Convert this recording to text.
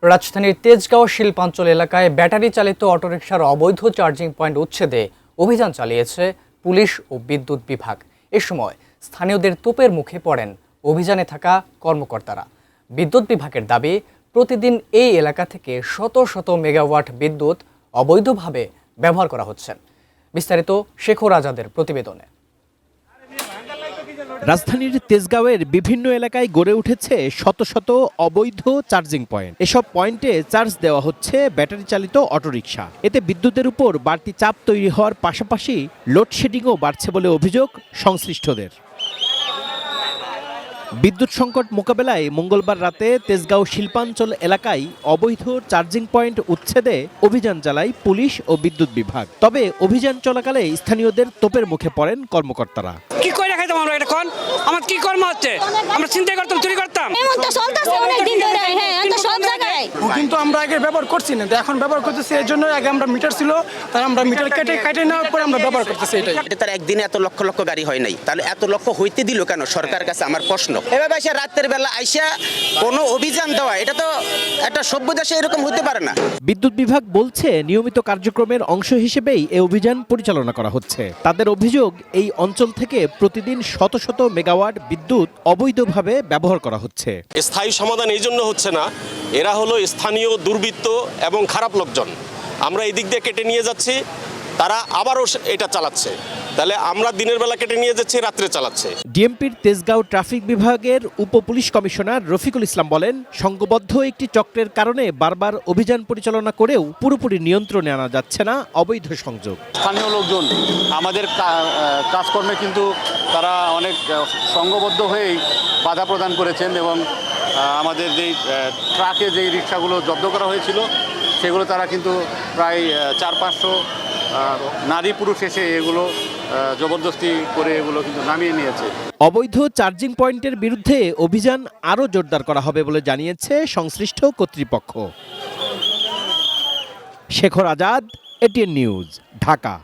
রাজধানীর তেজগাঁও শিল্পাঞ্চল এলাকায় ব্যাটারি চালিত অটোরিকশার অবৈধ চার্জিং পয়েন্ট উচ্ছেদে অভিযান চালিয়েছে পুলিশ ও বিদ্যুৎ বিভাগ। এ সময় স্থানীয়দের তোপের মুখে পড়েন অভিযানে থাকা কর্মকর্তারা। বিদ্যুৎ বিভাগের দাবি, প্রতিদিন এই এলাকা থেকে শত শত মেগাওয়াট বিদ্যুৎ অবৈধভাবে ব্যবহার করা হচ্ছে। বিস্তারিত শেখর আজাদের প্রতিবেদনে। রাজধানীর তেজগাঁওয়ের বিভিন্ন এলাকায় গড়ে উঠেছে শত শত অবৈধ চার্জিং পয়েন্ট। এসব পয়েন্টে চার্জ দেওয়া হচ্ছে ব্যাটারি চালিত অটোরিকশা। এতে বিদ্যুতের উপর বাড়তি চাপ তৈরি হওয়ার পাশাপাশি লোডশেডিংও বাড়ছে বলে অভিযোগ সংশ্লিষ্টদের। বিদ্যুৎ সংকট মোকাবেলায় মঙ্গলবার রাতে তেজগাঁও শিল্পাঞ্চল এলাকায় অবৈধ চার্জিং পয়েন্ট উচ্ছেদে অভিযান চালায় পুলিশ ও বিদ্যুৎ বিভাগ। তবে অভিযান চলাকালে স্থানীয়দের তোপের মুখে পড়েন কর্মকর্তারা। কি করে রাখাইতাম আমরা এটা কোন আমার কি কর্ম হচ্ছে? আমরা চিন্তা করতাম, চুরি করতাম। এমন তো চলতেছে অনেক দিন ধরে। হ্যাঁ, এটা সব জায়গায়। কিন্তু আমরা আগে ব্যবহার করছি না, এখন ব্যবহার করতেছি। এর জন্য আগে আমরা মিটার ছিল, তাই আমরা মিটার কেটে নেওয়ার পরে আমরা ব্যবহার করতেছি। এটাই এটা তার একদিনে এত লক্ষ লক্ষ গাড়ি হয় নাই, তাহলে এত লক্ষ হইতে দিল কেন সরকার কাছে আমার প্রশ্ন। এভাবে এসে রাতের বেলা আইসা কোনো অভিযান দেওয়া, এটা তো একটা সভ্য দেশে এরকম হতে পারে না। বিদ্যুৎ বিভাগ বলছে নিয়মিত কার্যক্রমের অংশ হিসেবেই এই অভিযান পরিচালনা করা হচ্ছে। তাদের অভিযোগ, এই অঞ্চল থেকে প্রতিদিন শত শত মেগাওয়াট বিদ্যুৎ অবৈধভাবে ব্যবহার করা হচ্ছে। স্থায়ী সমাধান এই জন্য হচ্ছে না, এরা হলো স্থানীয় দুর্বৃত্ত এবং খারাপ লোকজন। আমরা এই দিক দিয়ে কেটে নিয়ে যাচ্ছি, তারা আবারও এটা চালাচ্ছে। তাহলে আমরা দিনের বেলা কেটে নিয়ে যাচ্ছি, রাত্রে চালাচ্ছে। ডিএমপির তেজগাঁও ট্রাফিক বিভাগের উপপুলিশ কমিশনার রফিকুল ইসলাম বলেন, সংঘবদ্ধ একটি চক্রের কারণে বারবার অভিযান পরিচালনা করেও পুরোপুরি নিয়ন্ত্রণে আনা যাচ্ছে না অবৈধ সংযোগ। স্থানীয় লোকজন আমাদের কাজকর্মে কিন্তু তারা অনেক সংঘবদ্ধ হয়েই বাধা প্রদান করেছেন এবং আমাদের যেই ট্রাকে যেই রিক্সাগুলো জব্দ করা হয়েছিল সেগুলো তারা কিন্তু প্রায় 400-500 নারী পুরুষ এসে এগুলো জবরদস্তি করে এগুলো কিন্তু নামিয়ে নিয়েছে। অবৈধ চার্জিং পয়েন্টের বিরুদ্ধে অভিযান আরও জোরদার করা হবে বলে জানিয়েছে সংশ্লিষ্ট কর্তৃপক্ষ। Shekhar Azad, ATN news, Dhaka.